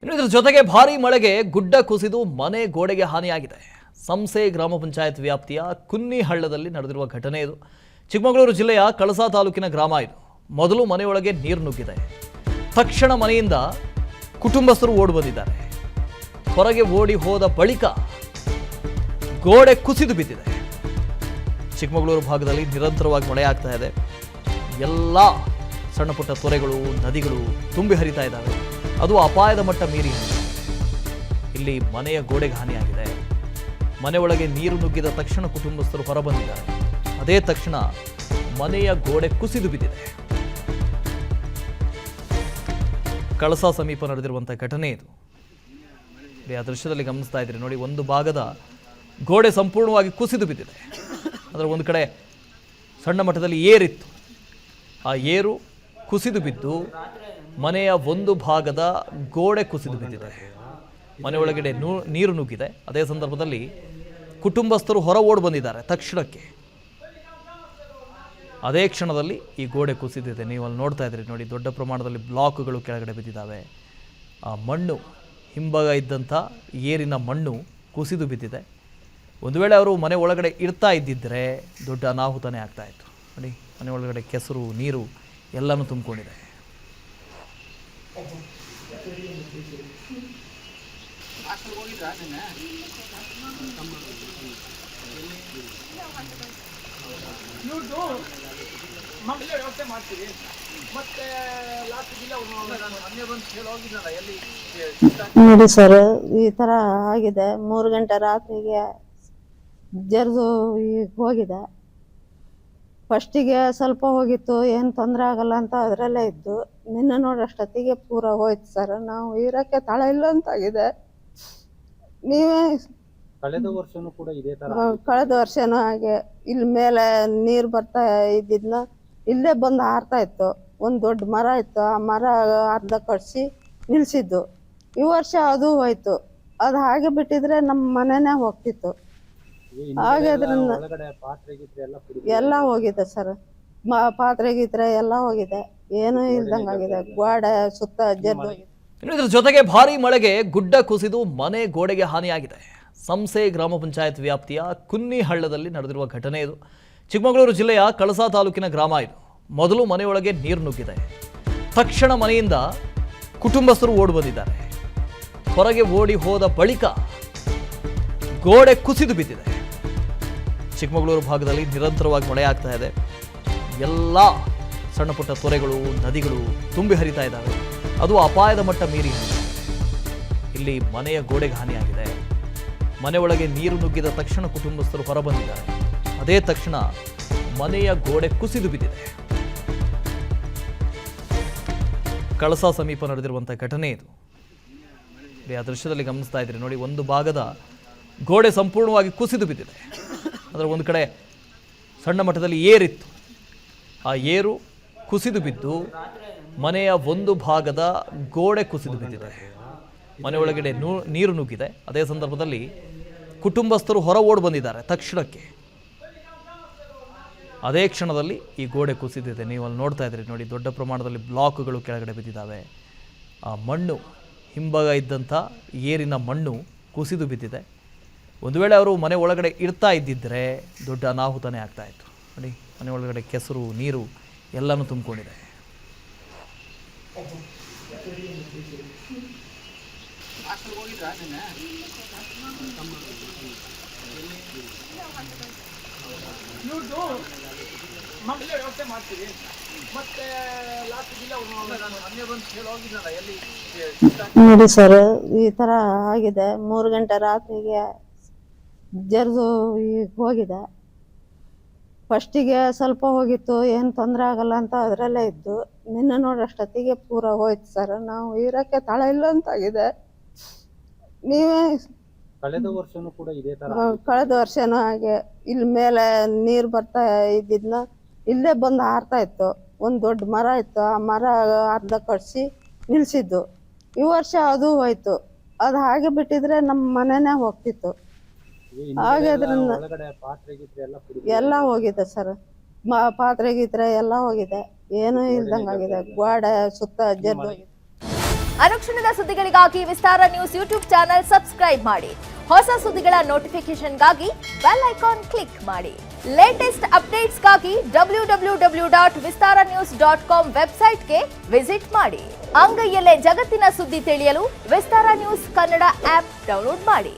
ಇನ್ನು ಇದರ ಜೊತೆಗೆ ಭಾರೀ ಮಳೆಗೆ ಗುಡ್ಡ ಕುಸಿದು ಮನೆ ಗೋಡೆಗೆ ಹಾನಿಯಾಗಿದೆ. ಸಂಸೆ ಗ್ರಾಮ ಪಂಚಾಯತ್ ವ್ಯಾಪ್ತಿಯ ಕುನ್ನಿಹಳ್ಳದಲ್ಲಿ ನಡೆದಿರುವ ಘಟನೆ ಇದು. ಚಿಕ್ಕಮಗಳೂರು ಜಿಲ್ಲೆಯ ಕಳಸಾ ತಾಲೂಕಿನ ಗ್ರಾಮ ಇದು. ಮೊದಲು ಮನೆಯೊಳಗೆ ನೀರು ನುಗ್ಗಿದೆ. ತಕ್ಷಣ ಮನೆಯಿಂದ ಕುಟುಂಬಸ್ಥರು ಓಡಿ ಬಂದಿದ್ದಾರೆ. ಹೊರಗೆ ಓಡಿ ಹೋದ ಬಳಿಕ ಗೋಡೆ ಕುಸಿದು ಬಿದ್ದಿದೆ. ಚಿಕ್ಕಮಗಳೂರು ಭಾಗದಲ್ಲಿ ನಿರಂತರವಾಗಿ ಮಳೆ ಆಗ್ತಾ ಇದೆ. ಎಲ್ಲ ಸಣ್ಣ ಪುಟ್ಟ ತೊರೆಗಳು, ನದಿಗಳು ತುಂಬಿ ಹರಿತಾ ಇದ್ದಾವೆ. ಅದು ಅಪಾಯದ ಮಟ್ಟ ಮೀರಿ ಇಲ್ಲಿ ಮನೆಯ ಗೋಡೆಗೆ ಹಾನಿಯಾಗಿದೆ. ಮನೆಯೊಳಗೆ ನೀರು ನುಗ್ಗಿದ ತಕ್ಷಣ ಕುಟುಂಬಸ್ಥರು ಹೊರಬಂದಿದ್ದಾರೆ. ಅದೇ ತಕ್ಷಣ ಮನೆಯ ಗೋಡೆ ಕುಸಿದು ಬಿದ್ದಿದೆ. ಕಳಸಾ ಸಮೀಪ ನಡೆದಿರುವಂತಹ ಘಟನೆ ಇದು. ಆ ದೃಶ್ಯದಲ್ಲಿ ಗಮನಿಸ್ತಾ ಇದ್ದೀರಿ ನೋಡಿ, ಒಂದು ಭಾಗದ ಗೋಡೆ ಸಂಪೂರ್ಣವಾಗಿ ಕುಸಿದು ಬಿದ್ದಿದೆ. ಅದರ ಒಂದು ಕಡೆ ಸಣ್ಣ ಮಟ್ಟದಲ್ಲಿ ಏರಿತ್ತು. ಆ ಏರು ಕುಸಿದು ಬಿದ್ದು ಮನೆಯ ಒಂದು ಭಾಗದ ಗೋಡೆ ಕುಸಿದು ಬಿದ್ದಿದೆ. ಮನೆಯೊಳಗಡೆ ನೀರು ನುಗ್ಗಿದೆ. ಅದೇ ಸಂದರ್ಭದಲ್ಲಿ ಕುಟುಂಬಸ್ಥರು ಹೊರ ಓಡಿ ಬಂದಿದ್ದಾರೆ ತಕ್ಷಣಕ್ಕೆ. ಅದೇ ಕ್ಷಣದಲ್ಲಿ ಈ ಗೋಡೆ ಕುಸಿದಿದೆ. ನೀವು ಅಲ್ಲಿ ನೋಡ್ತಾ ಇದ್ದೀರಿ ನೋಡಿ, ದೊಡ್ಡ ಪ್ರಮಾಣದಲ್ಲಿ ಬ್ಲಾಕ್ಗಳು ಕೆಳಗಡೆ ಬಿದ್ದಿದ್ದಾವೆ. ಆ ಮಣ್ಣು, ಹಿಂಭಾಗ ಇದ್ದಂಥ ಏರಿನ ಮಣ್ಣು ಕುಸಿದು ಬಿದ್ದಿದೆ. ಒಂದು ವೇಳೆ ಅವರು ಮನೆ ಒಳಗಡೆ ಇರ್ತಾ ಇದ್ದಿದ್ದರೆ ದೊಡ್ಡ ಅನಾಹುತನೇ ಆಗ್ತಾ ಇತ್ತು. ನೋಡಿ, ಮನೆ ಒಳಗಡೆ ಕೆಸರು, ನೀರು ಎಲ್ಲನೂ ತುಂಬಿಕೊಂಡಿದೆ. ನೋಡಿ ಸರ್, ಈ ತರ ಆಗಿದೆ. 3 ಗಂಟೆ ರಾತ್ರಿಗೆ ಜರ್ದು ಹೋಗಿದೆ. ಫಸ್ಟಿಗೆ ಸ್ವಲ್ಪ ಹೋಗಿತ್ತು, ಏನು ತೊಂದರೆ ಆಗಲ್ಲ ಅಂತ ಅದರಲ್ಲೇ ಇದ್ದು. ನಿನ್ನೆ ನೋಡೋಷ್ಟೊತ್ತಿಗೆ ಪೂರ ಹೋಯ್ತು ಸರ್. ನಾವು ಇರಕ್ಕೆ ತಳ ಇಲ್ಲ ಅಂತಾಗಿದೆ. ನೀವೇ ಕಳೆದ ವರ್ಷನೂ ಕೂಡ ಇದೇ ತರ ಕಳೆದ ವರ್ಷನೂ ಹಾಗೆ ಇಲ್ಲಿ ಮೇಲೆ ನೀರು ಬರ್ತಾ ಇದ್ದಿದ್ನ ಇಲ್ಲೇ ಬಂದು ಹಾರ್ತಾ ಇತ್ತು. ಒಂದು ದೊಡ್ಡ ಮರ ಇತ್ತು, ಆ ಮರ ಅರ್ಧ ಕಟ್ಸಿ ನಿಲ್ಸಿದ್ದು. ಈ ವರ್ಷ ಅದು ಹೋಯ್ತು. ಅದು ಹಾಗೆ ಬಿಟ್ಟಿದ್ರೆ ನಮ್ಮ ಮನೆನೇ ಹೋಗ್ತಿತ್ತು. ಹಾಗೆ ಅದರಿಂದ ಎಲ್ಲ ಹೋಗಿದೆ ಸರ್. ಪಾತ್ರೆ ಗೀತ್ರೆ ಎಲ್ಲ ಹೋಗಿದೆ. ಏನೂ ಇಲ್ದಂಗಾಗಿದೆ. ಗೋಡೆ ಸುತ್ತ ಜರ್ದು. ಇನ್ನು ಇದರ ಜೊತೆಗೆ ಭಾರೀ ಮಳೆಗೆ ಗುಡ್ಡ ಕುಸಿದು ಮನೆ ಗೋಡೆಗೆ ಹಾನಿಯಾಗಿದೆ. ಸಂಸೆ ಗ್ರಾಮ ಪಂಚಾಯತ್ ವ್ಯಾಪ್ತಿಯ ಕುನ್ನಿಹಳ್ಳದಲ್ಲಿ ನಡೆದಿರುವ ಘಟನೆ ಇದು. ಚಿಕ್ಕಮಗಳೂರು ಜಿಲ್ಲೆಯ ಕಳಸಾ ತಾಲೂಕಿನ ಗ್ರಾಮ ಇದು. ಮೊದಲು ಮನೆಯೊಳಗೆ ನೀರು ನುಗ್ಗಿದೆ. ತಕ್ಷಣ ಮನೆಯಿಂದ ಕುಟುಂಬಸ್ಥರು ಓಡಿ ಬಂದಿದ್ದಾರೆ. ಹೊರಗೆ ಓಡಿ ಹೋದ ಬಳಿಕ ಗೋಡೆ ಕುಸಿದು ಬಿದ್ದಿದೆ. ಚಿಕ್ಕಮಗಳೂರು ಭಾಗದಲ್ಲಿ ನಿರಂತರವಾಗಿ ಮಳೆ ಆಗ್ತಾ ಇದೆ. ಎಲ್ಲ ಸಣ್ಣ ಪುಟ್ಟ ತೊರೆಗಳು, ನದಿಗಳು ತುಂಬಿ ಹರಿತಾ ಇದ್ದಾವೆ. ಅದು ಅಪಾಯದ ಮಟ್ಟ ಮೀರಿ ಇಲ್ಲಿ ಮನೆಯ ಗೋಡೆಗೆ ಹಾನಿಯಾಗಿದೆ. ಮನೆಯೊಳಗೆ ನೀರು ನುಗ್ಗಿದ ತಕ್ಷಣ ಕುಟುಂಬಸ್ಥರು ಹೊರಬಂದಿದ್ದಾರೆ. ಅದೇ ತಕ್ಷಣ ಮನೆಯ ಗೋಡೆ ಕುಸಿದು ಬಿದ್ದಿದೆ. ಕಳಸಾ ಸಮೀಪ ನಡೆದಿರುವಂತಹ ಘಟನೆ ಇದು. ಆ ದೃಶ್ಯದಲ್ಲಿ ಗಮನಿಸ್ತಾ ಇದ್ದೀರಿ ನೋಡಿ, ಒಂದು ಭಾಗದ ಗೋಡೆ ಸಂಪೂರ್ಣವಾಗಿ ಕುಸಿದು ಬಿದ್ದಿದೆ. ಅದರ ಒಂದು ಕಡೆ ಸಣ್ಣ ಮಟ್ಟದಲ್ಲಿ ಏರಿತ್ತು. ಆ ಏರು ಕುಸಿದು ಬಿದ್ದು ಮನೆಯ ಒಂದು ಭಾಗದ ಗೋಡೆ ಕುಸಿದು ಬಿದ್ದಿದೆ. ಮನೆಯೊಳಗಡೆ ನೀರು ನುಗ್ಗಿದೆ. ಅದೇ ಸಂದರ್ಭದಲ್ಲಿ ಕುಟುಂಬಸ್ಥರು ಹೊರ ಓಡಿ ಬಂದಿದ್ದಾರೆ ತಕ್ಷಣಕ್ಕೆ. ಅದೇ ಕ್ಷಣದಲ್ಲಿ ಈ ಗೋಡೆ ಕುಸಿದಿದೆ. ನೀವು ಅಲ್ಲಿ ನೋಡ್ತಾ ಇದ್ದೀರಿ ನೋಡಿ, ದೊಡ್ಡ ಪ್ರಮಾಣದಲ್ಲಿ ಬ್ಲಾಕ್ಗಳು ಕೆಳಗಡೆ ಬಿದ್ದಿದ್ದಾವೆ. ಆ ಮಣ್ಣು, ಹಿಂಭಾಗ ಇದ್ದಂಥ ಏರಿನ ಮಣ್ಣು ಕುಸಿದು ಬಿದ್ದಿದೆ. ಒಂದು ವೇಳೆ ಅವರು ಮನೆ ಒಳಗಡೆ ಇರ್ತಾ ಇದ್ದಿದ್ದರೆ ದೊಡ್ಡ ಅನಾಹುತನೇ ಆಗ್ತಾ ಇತ್ತು. ನೋಡಿ, ಮನೆ ಒಳಗಡೆ ಕೆಸರು, ನೀರು ಎಲ್ಲನೂ ತುಂಬಿಕೊಂಡಿದೆ. ನೋಡಿ ಸರ್, ಈ ತರ ಆಗಿದೆ. 3 ಗಂಟೆ ರಾತ್ರಿಗೆ ಜರ್ದು ಹೋಗಿದೆ. ಫಸ್ಟಿಗೆ ಸ್ವಲ್ಪ ಹೋಗಿತ್ತು, ಏನು ತೊಂದರೆ ಆಗಲ್ಲ ಅಂತ ಅದರಲ್ಲೇ ಇದ್ದು. ನಿನ್ನೆ ನೋಡೋಷ್ಟೊತ್ತಿಗೆ ಪೂರ ಹೋಯ್ತು ಸರ್. ನಾವು ಇರಕ್ಕೆ ತಳ ಇಲ್ಲ ಅಂತಾಗಿದೆ. ನೀವೇ ಕಳೆದ ವರ್ಷನೂ ಕೂಡ ಇದೇ ತರ ಕಳೆದ ವರ್ಷನೂ ಹಾಗೆ ಇಲ್ಲಿ ಮೇಲೆ ನೀರು ಬರ್ತಾ ಇದ್ದಿದ್ನ ಇಲ್ಲೇ ಬಂದು ಹಾರ್ತಾ ಇತ್ತು. ಒಂದು ದೊಡ್ಡ ಮರ ಇತ್ತು, ಆ ಮರ ಅರ್ಧ ಕಟ್ಸಿ ನಿಲ್ಸಿದ್ದು. ಈ ವರ್ಷ ಅದು ಹೋಯ್ತು. ಅದು ಹಾಗೆ ಬಿಟ್ಟಿದ್ರೆ ನಮ್ಮ ಮನೆನೇ ಹೋಗ್ತಿತ್ತು. ಹಾಗೆ ಅದರಿಂದ ಎಲ್ಲ ಹೋಗಿದೆ ಸರ್. ಪಾತ್ರೆ ಗೀತ್ರೆ ಎಲ್ಲ ಹೋಗಿದೆ. ಏನೂ ಇಲ್ದಂಗಾಗಿದೆ. ಗೋಡೆ ಸುತ್ತ ಜರ್ದು. ಅನುಕ್ಷಣದ ಸುದ್ದಿಗಳಿಗಾಗಿ ವಿಸ್ತಾರ ನ್ಯೂಸ್ ಯೂಟ್ಯೂಬ್ ಚಾನೆಲ್ ಸಬ್ಸ್ಕ್ರೈಬ್ ಮಾಡಿ. ಹೊಸ ಸುದ್ದಿಗಳ ನೋಟಿಫಿಕೇಶನ್ಗಾಗಿ ಬೆಲ್ ಐಕಾನ್ ಕ್ಲಿಕ್ ಮಾಡಿ. ಲೇಟೆಸ್ಟ್ ಅಪ್ಡೇಟ್ಸ್ಗಾಗಿ www.vistaranews.com ವೆಬ್ಸೈಟ್ಗೆ ವಿಸಿಟ್ ಮಾಡಿ. ಅಂಗೈಯಲ್ಲೇ ಜಗತ್ತಿನ ಸುದ್ದಿ ತಿಳಿಯಲು ವಿಸ್ತಾರ ನ್ಯೂಸ್ ಕನ್ನಡ ಆಪ್ ಡೌನ್ಲೋಡ್ ಮಾಡಿ.